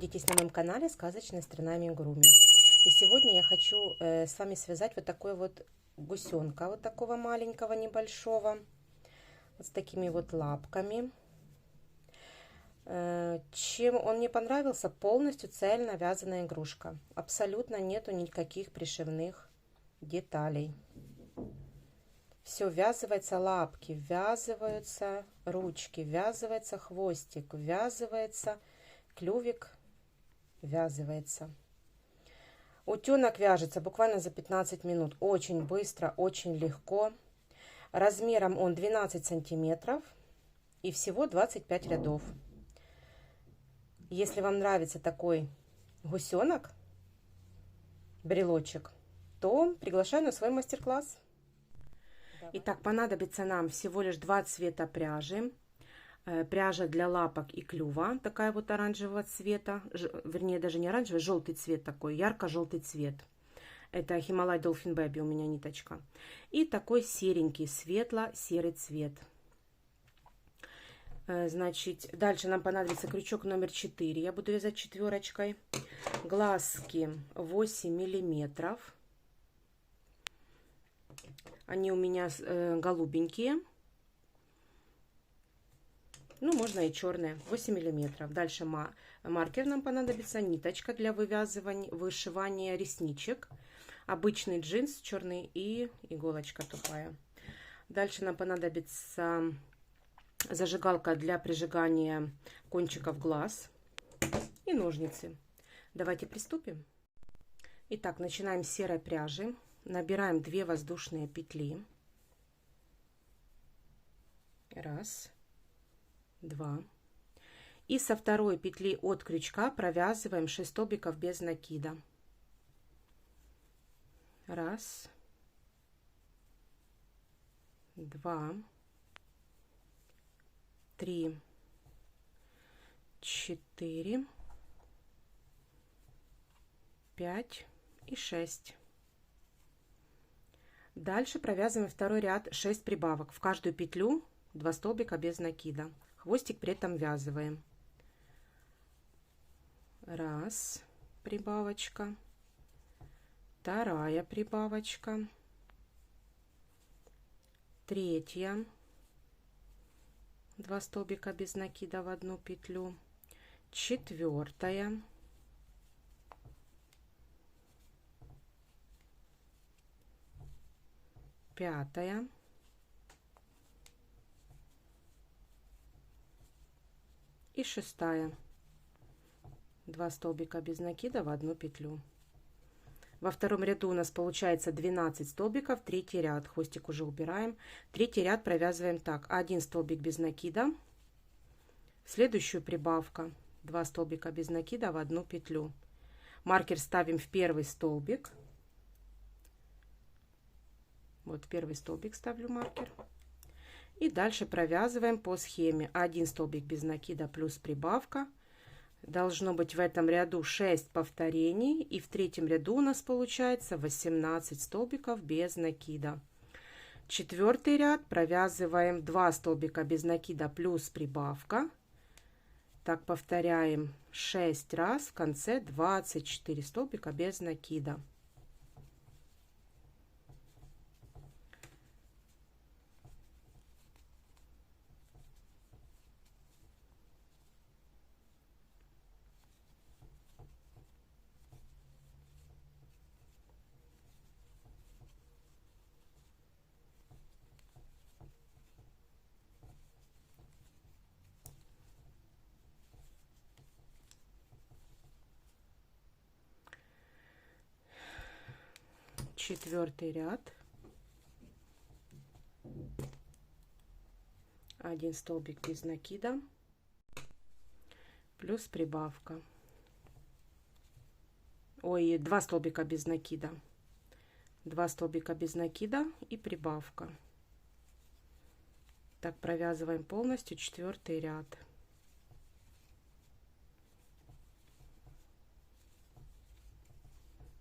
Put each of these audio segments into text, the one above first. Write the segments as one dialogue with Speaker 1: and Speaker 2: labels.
Speaker 1: находитесь на моем канале «Сказочная страна амигуруми». И сегодня я хочу с вами связать вот такой вот гусенка, вот такого маленького, небольшого, вот с такими вот лапками. Чем он мне понравился? Полностью цельно вязаная игрушка. Абсолютно нету никаких пришивных деталей. Все ввязывается, лапки ввязываются, ручки ввязывается, хвостик ввязывается, клювик ввязывается. Утенок вяжется буквально за 15 минут. Очень быстро, очень легко. Размером он 12 сантиметров и всего 25 рядов. Если вам нравится такой гусенок, брелочек, то приглашаю на свой мастер-класс. Итак, понадобится нам всего лишь 2 цвета пряжи. Пряжа для лапок и клюва, такая вот оранжевого цвета, вернее даже не оранжевый, желтый цвет такой, ярко-желтый цвет. Это Himalaya Dolphin Baby у меня ниточка. И такой серенький, светло-серый цвет. Значит, дальше нам понадобится крючок номер 4. Я буду вязать четверочкой. Глазки 8 миллиметров. Они у меня голубенькие. Ну, можно и черные, 8 миллиметров. Дальше маркер нам понадобится, ниточка для вышивания ресничек. Обычный джинс черный и иголочка тупая. Дальше нам понадобится зажигалка для прижигания кончиков глаз и ножницы. Давайте приступим. Итак, начинаем с серой пряжи. Набираем 2 воздушные петли. 1, 2. И со второй петли от крючка провязываем 6 столбиков без накида. 1, 2, 3, 4, 5 и 6. Дальше провязываем второй ряд 6 прибавок. В каждую петлю 2 столбика без накида. Хвостик при этом ввязываем. 1 прибавочка, 2 прибавочка, 3, 2 столбика без накида в одну петлю, 4, 5, и 6, 2 столбика без накида в одну петлю. Во втором ряду у нас получается 12 столбиков, 3 ряд, хвостик уже убираем. 3 ряд провязываем так: 1 столбик без накида, в следующую прибавка 2 столбика без накида в одну петлю. Маркер ставим в первый столбик. Вот первый столбик ставлю маркер. И дальше провязываем по схеме: 1 столбик без накида плюс прибавка. Должно быть в этом ряду 6 повторений. И в третьем ряду у нас получается 18 столбиков без накида. 4 ряд провязываем 2 столбика без накида плюс прибавка. Так повторяем 6 раз. В конце 24 столбика без накида. Четвертый ряд, 1 столбик без накида плюс прибавка. Ой, 2 столбика без накида, 2 столбика без накида и прибавка. Так провязываем полностью 4 ряд.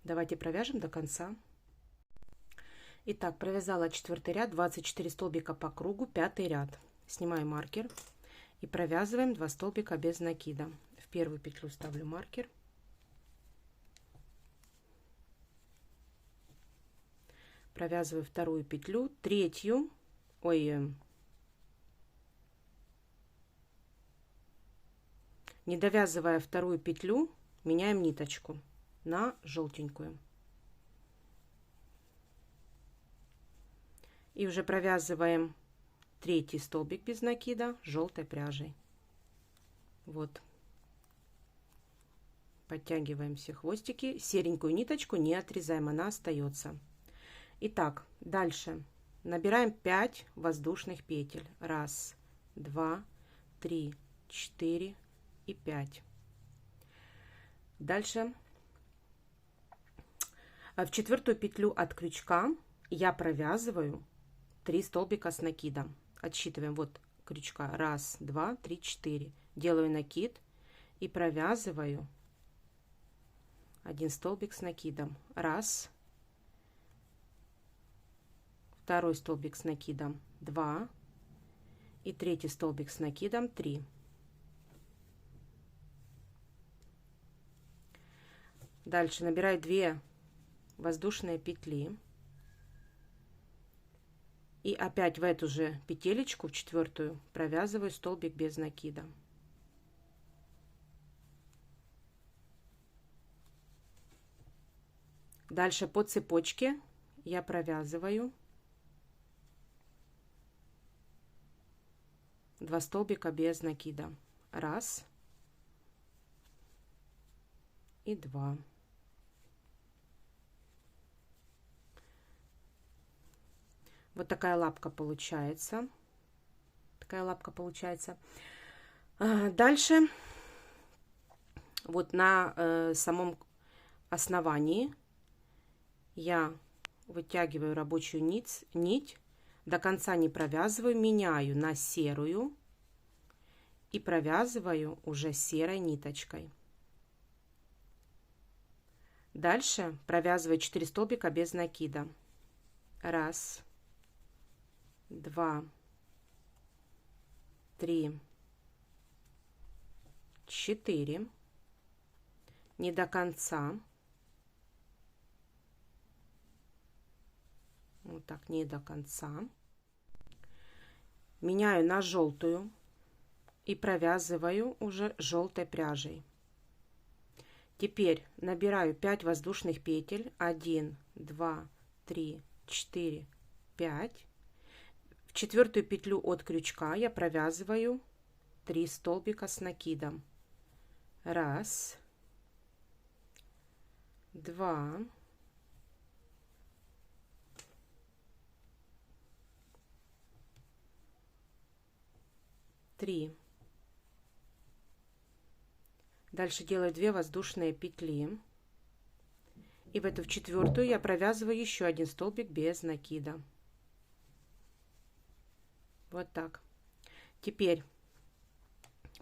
Speaker 1: Давайте провяжем до конца. Итак, провязала 4 ряд, 24 столбика по кругу, 5 ряд. Снимаем маркер и провязываем 2 столбика без накида. В первую петлю ставлю маркер. Провязываю вторую петлю, третью, не довязывая вторую петлю, меняем ниточку на желтенькую. И уже провязываем третий столбик без накида желтой пряжей. Вот. Подтягиваем все хвостики. Серенькую ниточку не отрезаем, она остается. Итак, дальше набираем 5 воздушных петель. 1, 2, 3, 4 и 5. Дальше в четвертую петлю от крючка я провязываю 3 столбика с накидом. Отсчитываем вот крючка 1, 2, 3, 4. Делаю накид и провязываю 1 столбик с накидом. 1, второй столбик с накидом 2 и третий столбик с накидом 3. Дальше набираю 2 воздушные петли. И опять в эту же петелечку, в четвертую, провязываю столбик без накида. Дальше по цепочке я провязываю 2 столбика без накида. 1 и 2. Вот такая лапка получается. Дальше вот на самом основании я вытягиваю рабочую нить, до конца не провязываю, меняю на серую и провязываю уже серой ниточкой. Дальше провязываю 4 столбика без накида. 1, 2, 3, 4. Не до конца. Вот так, не до конца. Меняю на желтую и провязываю уже желтой пряжей. Теперь набираю 5 воздушных петель. 1, 2, 3, 4, 5. В четвертую петлю от крючка я провязываю 3 столбика с накидом. 1, 2, 3. Дальше делаю 2 воздушные петли. И в эту в четвертую я провязываю еще 1 столбик без накида. Вот так. Теперь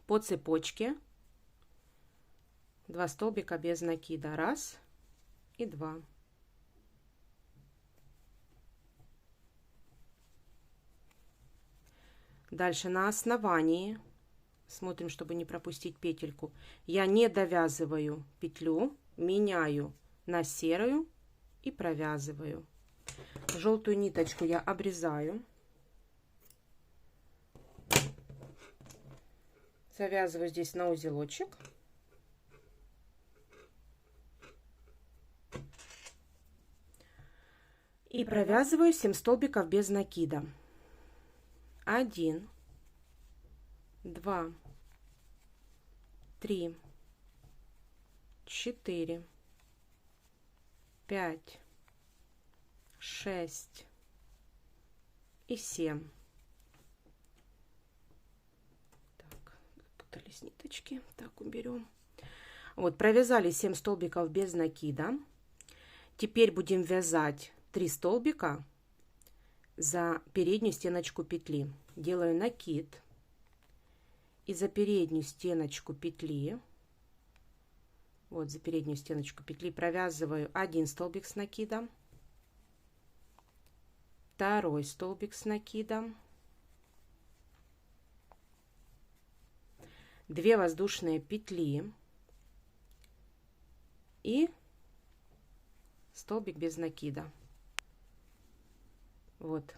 Speaker 1: по цепочке 2 столбика без накида. 1 и 2. Дальше на основании, смотрим, чтобы не пропустить петельку, я не довязываю петлю, меняю на серую и провязываю. Желтую ниточку я обрезаю. Завязываю здесь на узелочек. И провязываю 7 столбиков без накида. 1, 2, 3, 4, 5, 6 и 7. Так, путались ниточки. Так, уберем. Вот, провязали 7 столбиков без накида. Теперь будем вязать 3 столбика за переднюю стеночку петли. Делаю накид и за переднюю стеночку петли, вот за переднюю стеночку петли провязываю 1 столбик с накидом, 2 столбик с накидом, 2 воздушные петли и столбик без накида. Вот.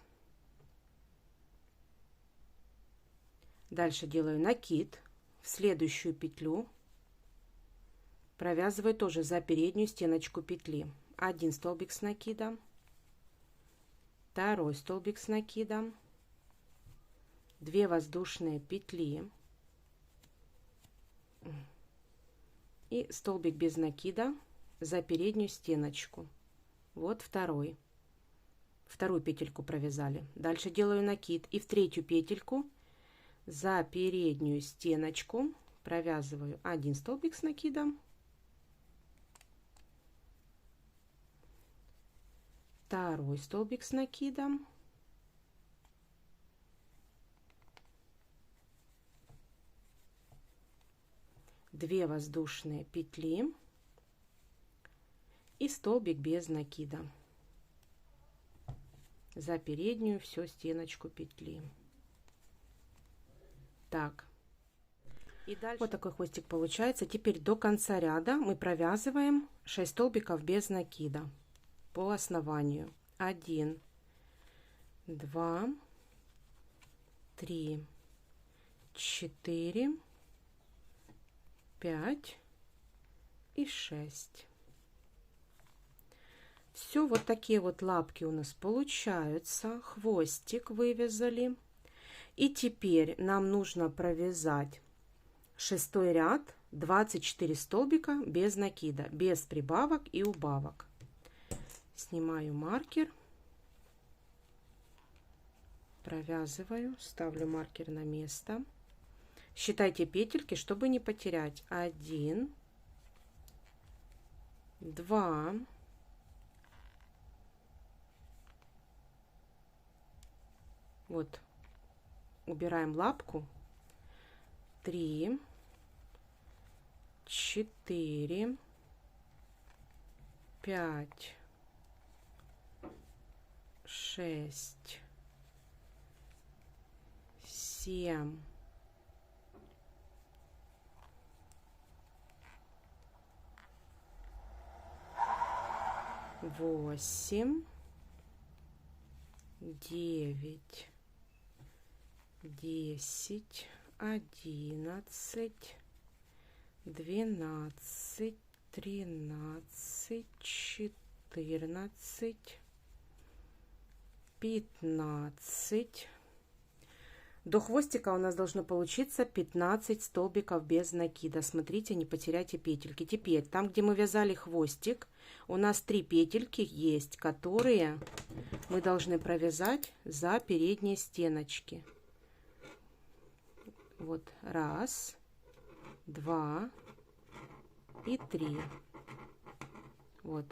Speaker 1: Дальше делаю накид в следующую петлю, провязываю тоже за переднюю стеночку петли. 1 столбик с накидом, 2 столбик с накидом, 2 воздушные петли и столбик без накида за переднюю стеночку. Вот вторую петельку провязали. Дальше делаю накид и в третью петельку за переднюю стеночку провязываю 1 столбик с накидом, 2 столбик с накидом, 2 воздушные петли и столбик без накида за переднюю всю стеночку петли. Так, и дальше вот такой хвостик получается. Теперь до конца ряда мы провязываем 6 столбиков без накида по основанию. 1, 2, 3, 4, 5 и 6. Все, вот такие вот лапки у нас получаются. Хвостик вывязали. И теперь нам нужно провязать 6-й ряд 24 столбика без накида, без прибавок и убавок. Снимаю маркер, провязываю, ставлю маркер на место. Считайте петельки, чтобы не потерять. 1, 2, 3, убираем лапку, 3, 4, 5, 6, 7, 8, 9, 10, 11, 12, 13, 14, 15. До хвостика у нас должно получиться 15 столбиков без накида. Смотрите, не потеряйте петельки. Теперь, там, где мы вязали хвостик, у нас 3 петельки есть, которые мы должны провязать за передние стеночки. Вот 1, 2 и 3. Вот.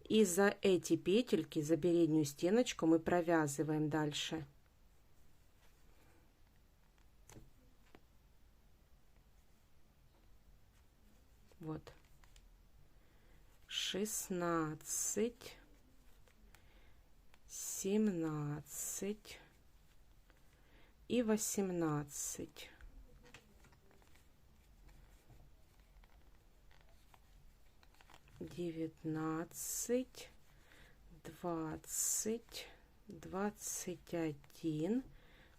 Speaker 1: И за эти петельки, за переднюю стеночку мы провязываем дальше. Вот. 16, 17 и 18. 19, 20, 21,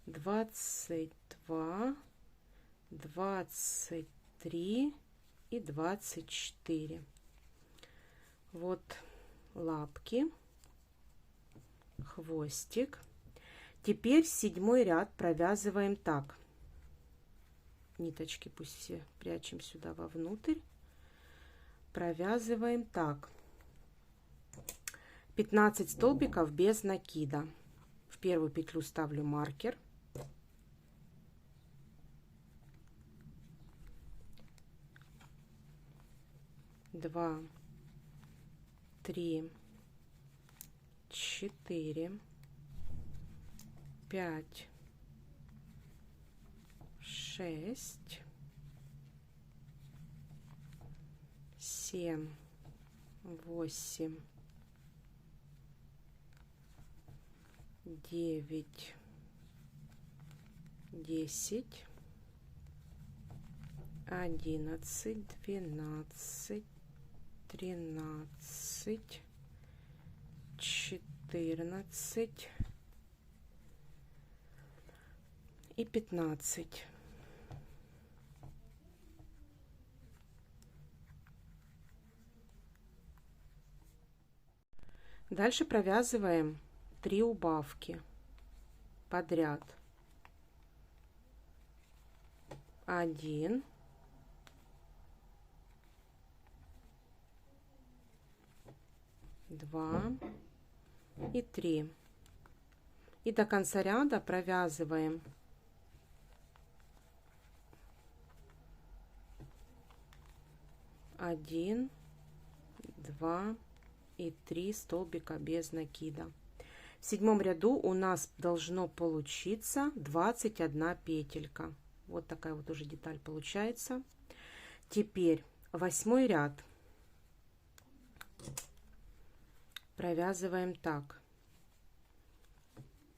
Speaker 1: 22, 23 и 24. Вот лапки, хвостик. Теперь 7-й ряд провязываем так. Ниточки пусть все прячем сюда вовнутрь. Провязываем так. 15 столбиков без накида. В первую петлю ставлю маркер. Два, 3, 4, 5, 6, 7, 8, 9, 10, 11, 12, 13, 14 и 15. Дальше провязываем 3 убавки подряд. 1, 2 и 3. И до конца ряда провязываем 1, 2 и 3 столбика без накида. В 7 ряду у нас должно получиться 21 петелька. Вот такая вот уже деталь получается. Теперь 8 ряд провязываем так: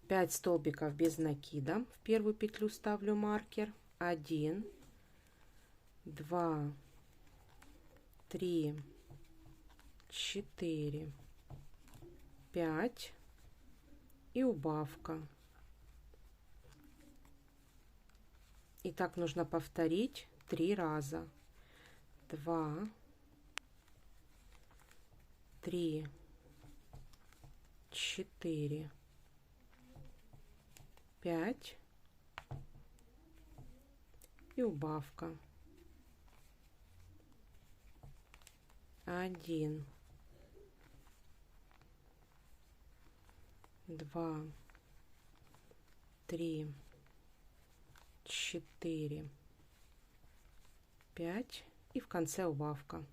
Speaker 1: 5 столбиков без накида, в первую петлю ставлю маркер, 1, 2, 3, 4, 5 и убавка. И так нужно повторить 3 раза. 2, 3, 4, 5 и убавка. 1, 2, 3, 4, 5 и в конце убавка.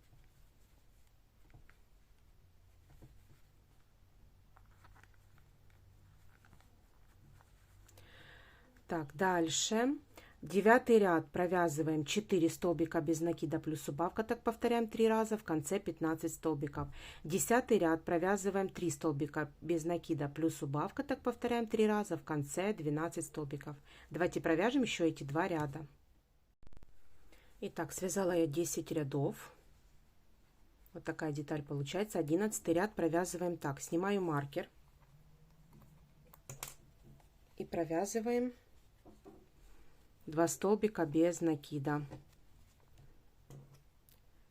Speaker 1: Так, дальше 9 ряд провязываем 4 столбика без накида плюс убавка, так повторяем 3 раза, в конце 15 столбиков. 10 ряд провязываем 3 столбика без накида плюс убавка, так повторяем 3 раза, в конце 12 столбиков. Давайте провяжем еще эти 2 ряда. Итак, связала я 10 рядов. Вот такая деталь получается. 11 ряд провязываем так: снимаю маркер и провязываем 2 столбика без накида.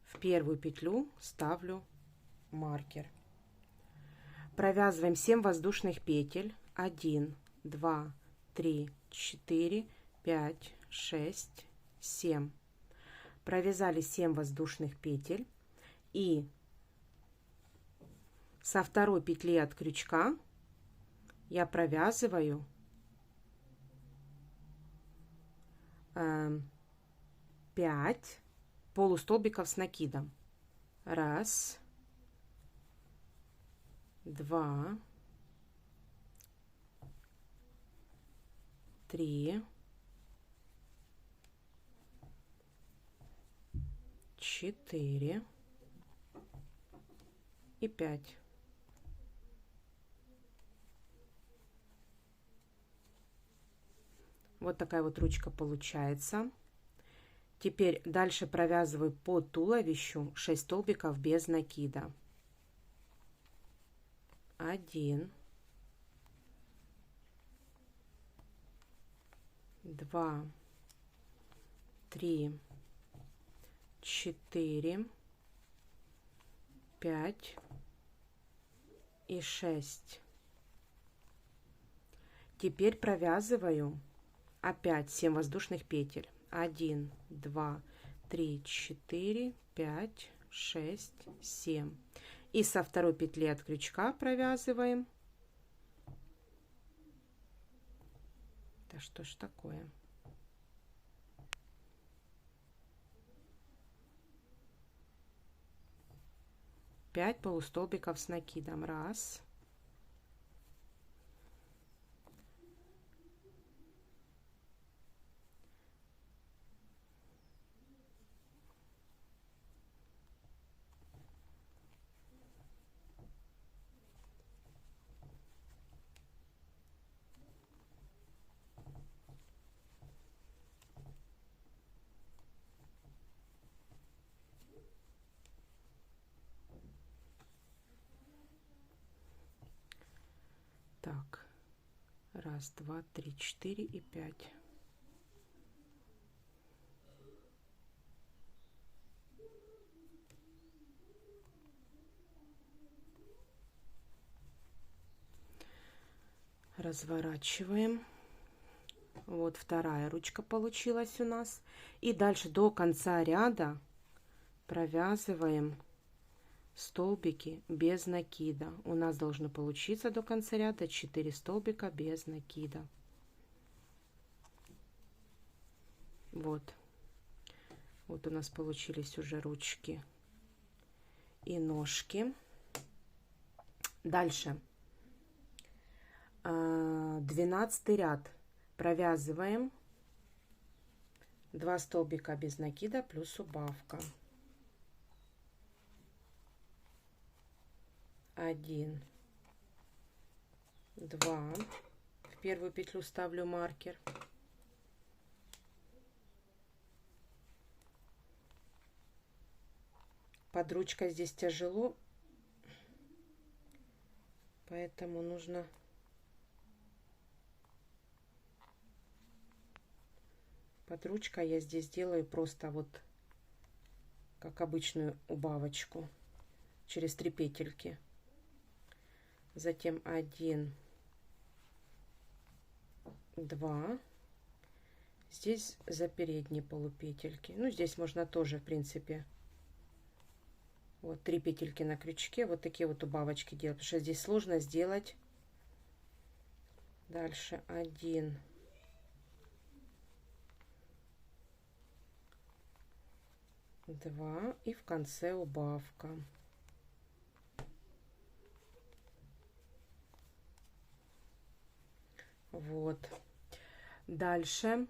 Speaker 1: В первую петлю ставлю маркер. Провязываем 7 воздушных петель. 1, 2, 3, 4, 5, 6, 7. Провязали 7 воздушных петель. И со второй петли от крючка я провязываю 5 полустолбиков с накидом. 1, 2, 3, 4 и 5. Вот такая вот ручка получается. Теперь дальше провязываю по туловищу 6 столбиков без накида. 1, 2, 3, 4, 5 и 6. Теперь провязываю опять 7 воздушных петель. 1, 2, 3, 4, 5, 6, 7. И со второй петли от крючка провязываем. Да что ж такое? 5 полустолбиков с накидом. 1, 2, Так, 1, 2, 3, 4 и 5. Разворачиваем. Вот вторая ручка получилась у нас. И дальше до конца ряда провязываем столбики без накида. У нас должно получиться до конца ряда 4 столбика без накида. Вот. Вот у нас получились уже ручки и ножки. Дальше. 12 ряд провязываем 2 столбика без накида плюс убавка. 1, 2, в первую петлю ставлю маркер, под ручкой здесь тяжело, поэтому нужно под ручкой я здесь делаю просто вот как обычную убавочку через 3 петельки. Затем 1, 2, здесь за передние полупетельки. Ну, здесь можно тоже, в принципе, вот 3 петельки на крючке, вот такие вот убавочки делать, потому что здесь сложно сделать. Дальше 1, 2 и в конце убавка. Вот. Дальше,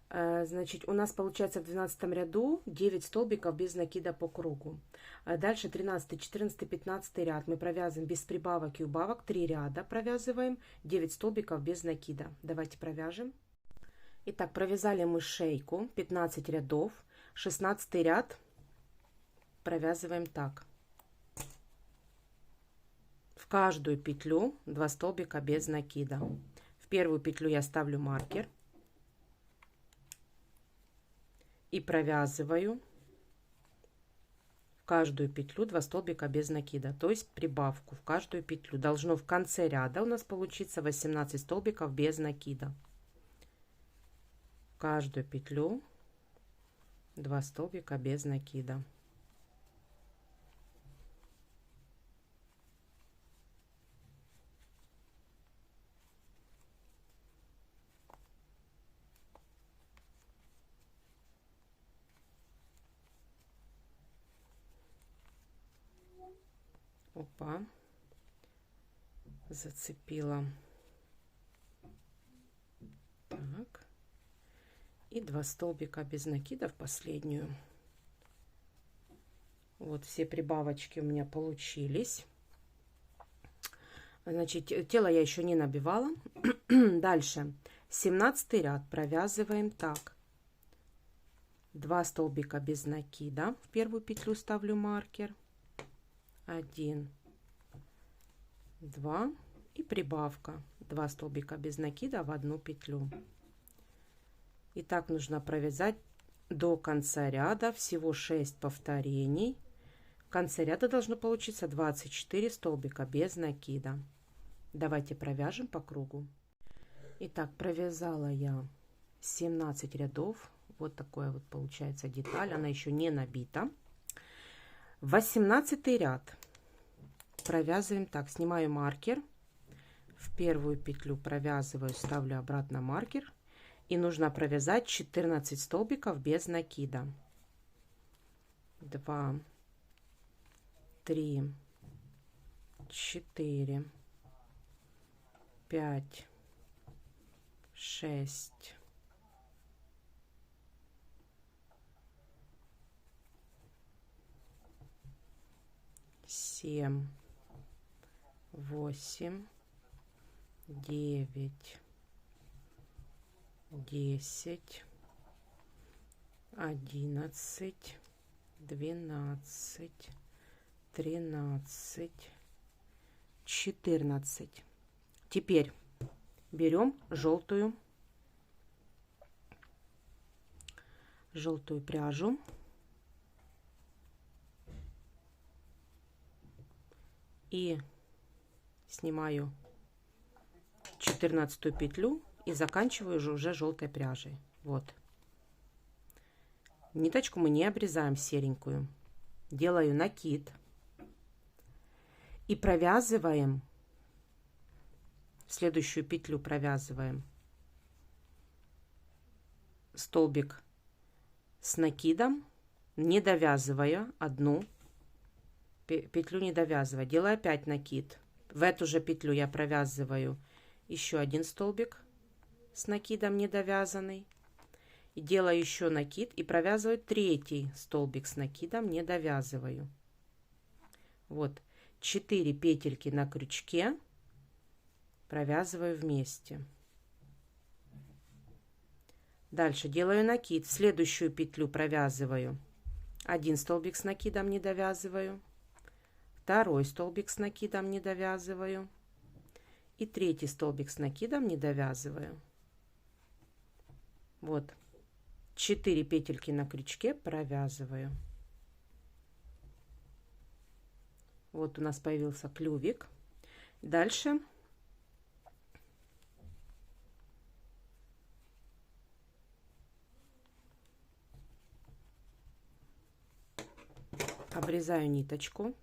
Speaker 1: значит, у нас получается в 12 ряду 9 столбиков без накида по кругу. Дальше 13, 14, 15 ряд мы провязываем без прибавок и убавок. 3 ряда провязываем 9 столбиков без накида. Давайте провяжем. Итак, провязали мы шейку, 15 рядов. 16 ряд провязываем так. В каждую петлю 2 столбика без накида. В первую петлю я ставлю маркер и провязываю в каждую петлю 2 столбика без накида, то есть прибавку в каждую петлю. Должно в конце ряда у нас получиться 18 столбиков без накида. В каждую петлю 2 столбика без накида. Опа, зацепила. Так, и 2 столбика без накида в последнюю. Вот все прибавочки у меня получились. Значит, тело я еще не набивала. Дальше 17 ряд провязываем так. 2 столбика без накида, в первую петлю ставлю маркер, 1, 2 и прибавка 2 столбика без накида в одну петлю. И так нужно провязать до конца ряда, всего 6 повторений. В конце ряда должно получиться 24 столбика без накида. Давайте провяжем по кругу. Итак, провязала я 17 рядов. Вот такая вот получается деталь, она еще не набита. 18 ряд провязываем так. Снимаю маркер, в первую петлю провязываю, ставлю обратно маркер, и нужно провязать 14 столбиков без накида. 2, 3, 4, 5, 6, 7, 8, 9, 10, 11, 12, 13, 14. Теперь берем желтую пряжу и снимаю 14-ю петлю и заканчиваю уже желтой пряжей. Вот. Ниточку мы не обрезаем серенькую. Делаю накид и провязываем, следующую петлю провязываем столбик с накидом, не довязывая одну петлю, не довязывая, делаю опять накид. В эту же петлю я провязываю еще один столбик с накидом не довязанный, и делаю еще накид и провязываю третий столбик с накидом, не довязываю. Вот 4 петельки на крючке провязываю вместе. Дальше делаю накид, в следующую петлю провязываю один столбик с накидом, не довязываю, второй столбик с накидом, не довязываю, и третий столбик с накидом, не довязываю. Вот 4 петельки на крючке провязываю. Вот у нас появился клювик. Дальше обрезаю ниточку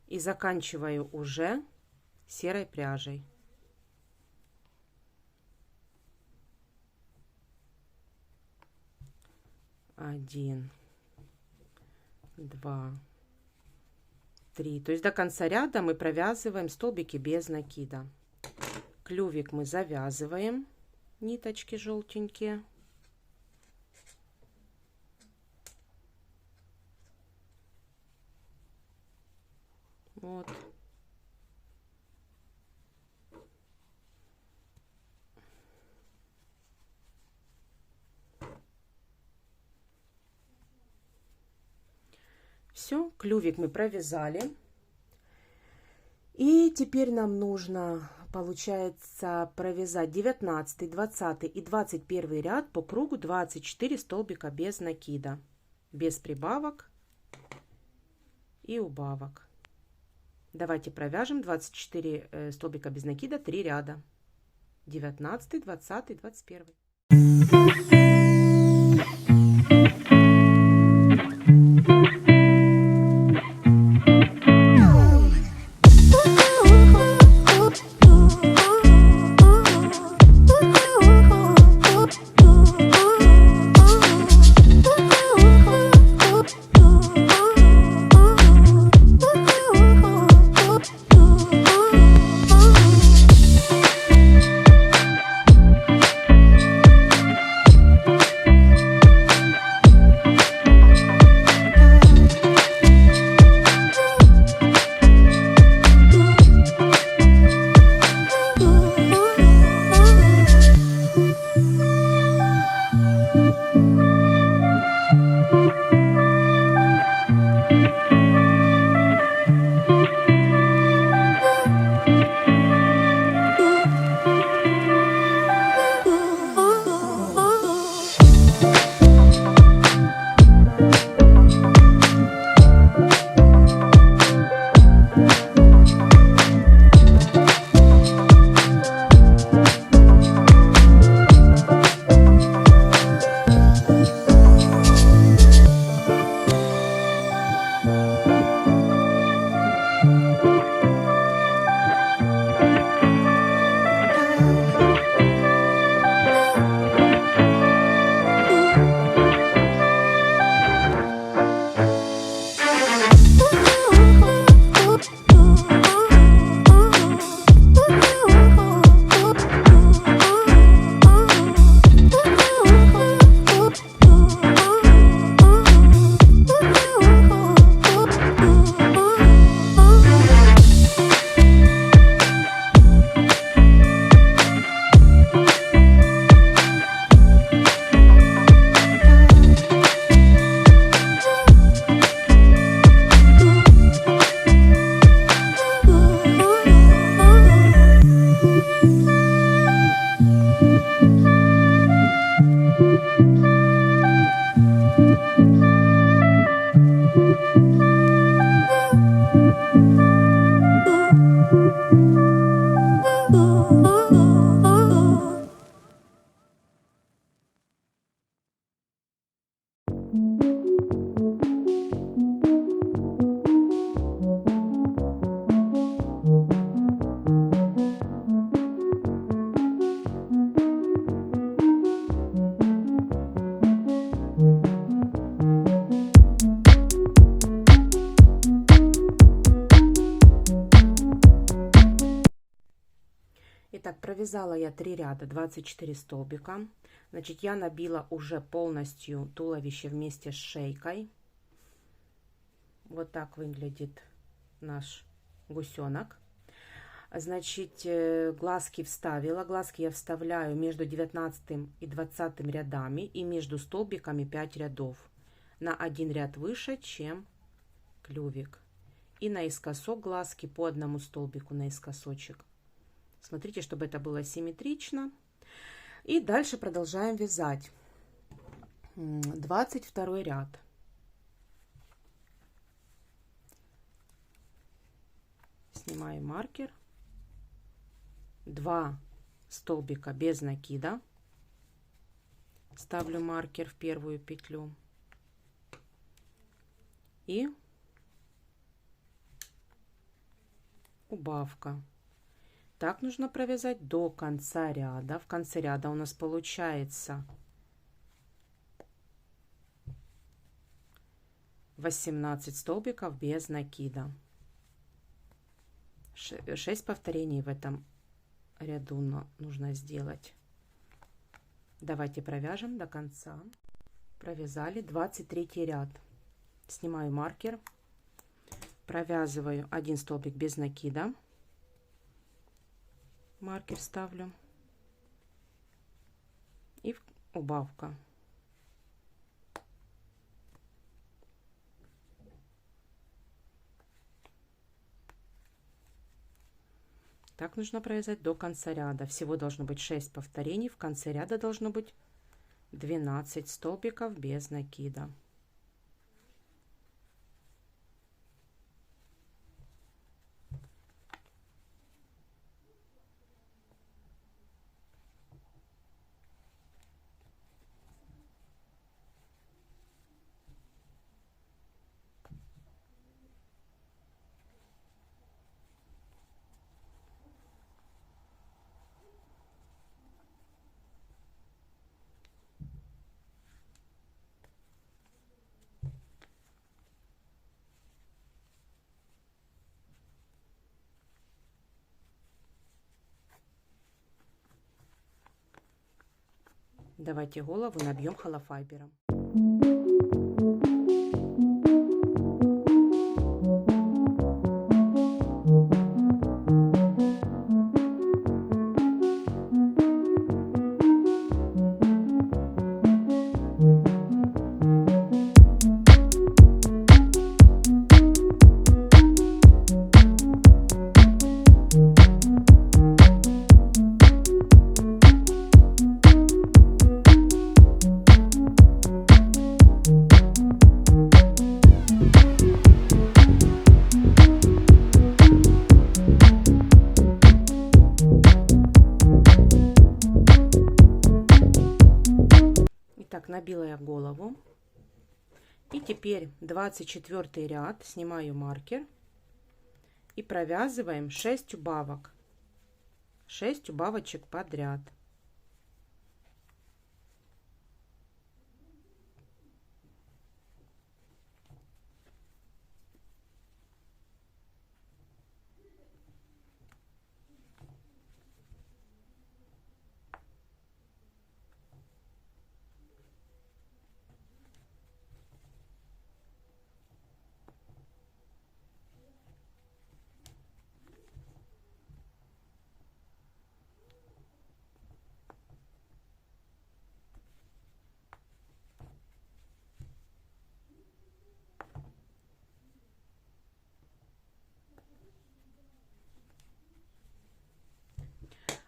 Speaker 1: и заканчиваю уже серой пряжей. Один, два, три. То есть до конца ряда мы провязываем столбики без накида. Клювик мы завязываем, ниточки желтенькие. Вот. Все, клювик мы провязали. И теперь нам нужно, получается, провязать 19, 20 и 21 ряд по кругу 24 столбика без накида, без прибавок и убавок. Давайте провяжем 24 столбика без накида, 3 ряда. 19, 20, 21. Итак, провязала я 3 ряда, 24 столбика. Значит, я набила уже полностью туловище вместе с шейкой. Вот так выглядит наш гусенок. Значит, глазки вставила. Глазки я вставляю между 19 и 20 рядами и между столбиками 5 рядов. На один ряд выше, чем клювик. И наискосок глазки по одному столбику наискосочек. Смотрите, чтобы это было симметрично. И дальше продолжаем вязать. 22 ряд. Снимаем маркер. 2 столбика без накида. Ставлю маркер в первую петлю. И убавка. Так нужно провязать до конца ряда. В конце ряда у нас получается 18 столбиков без накида. 6 повторений в этом ряду нужно сделать. Давайте провяжем до конца. Провязали 23 ряд. Снимаю маркер, провязываю 1 столбик без накида. Маркер ставлю и убавка. Так нужно провязать до конца ряда. Всего должно быть 6 повторений. В конце ряда должно быть 12 столбиков без накида. Давайте голову набьем холофайбером. Так, набила я голову. И теперь 24 ряд. Снимаю маркер. И провязываем 6 убавок. 6 убавочек подряд.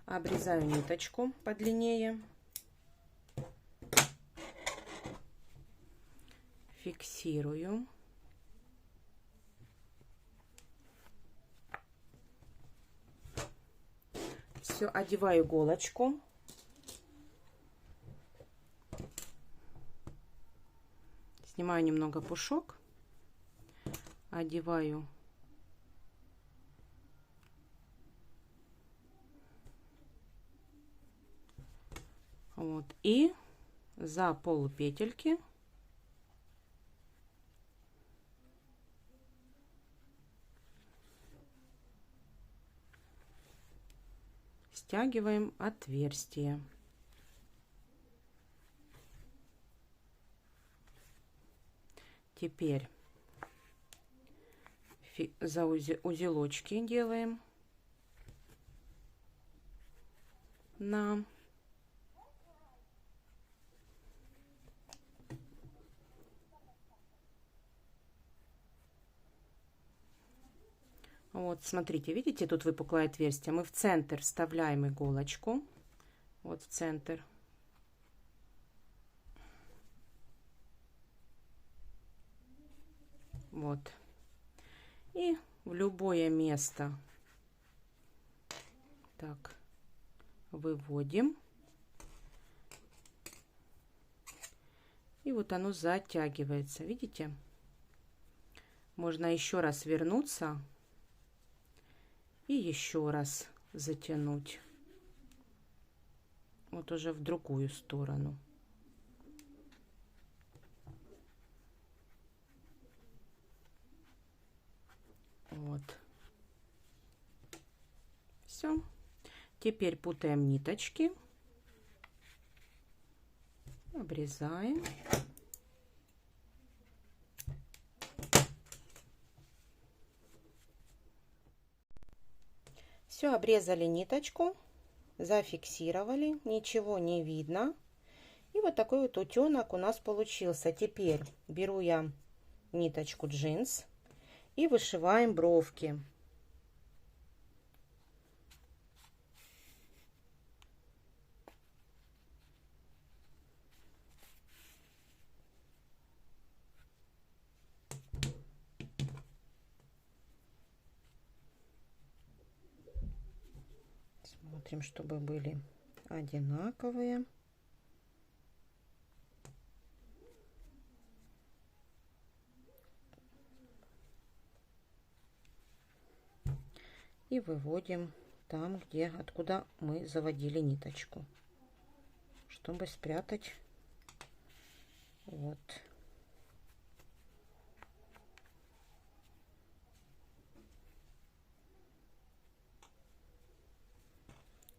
Speaker 1: Обрезаю ниточку подлиннее, фиксирую, все, одеваю иголочку, снимаю немного пушок, одеваю вот, и за полупетельки стягиваем отверстие. Теперь за узелочки делаем на вот, смотрите, видите, тут выпуклое отверстие. Мы в центр вставляем иголочку. Вот в центр. Вот. И в любое место так выводим. И вот оно затягивается. Видите? Можно еще раз вернуться и еще раз затянуть. Вот уже в другую сторону. Вот. Все. Теперь путаем ниточки. Обрезаем. Все, обрезали ниточку, зафиксировали, ничего не видно. И вот такой вот утенок у нас получился. Теперь беру я ниточку джинс и вышиваем бровки. Смотрим, чтобы были одинаковые. И выводим там, откуда мы заводили ниточку, чтобы спрятать. Вот.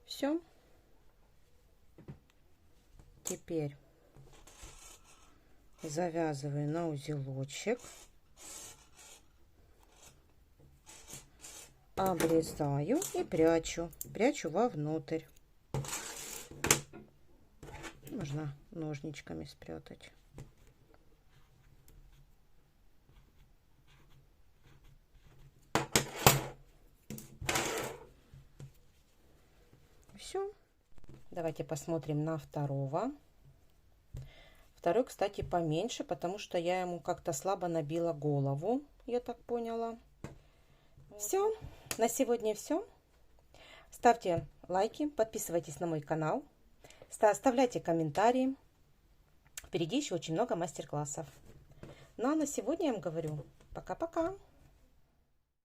Speaker 1: Все. Теперь завязываю на узелочек, обрезаю и прячу вовнутрь. Можно ножничками спрятать. Все. Давайте посмотрим на второго. Второй, кстати, поменьше, потому что я ему как-то слабо набила голову, я так поняла. Все. На сегодня все. Ставьте лайки, подписывайтесь на мой канал, оставляйте комментарии. Впереди еще очень много мастер-классов. Ну а на сегодня я вам говорю пока-пока.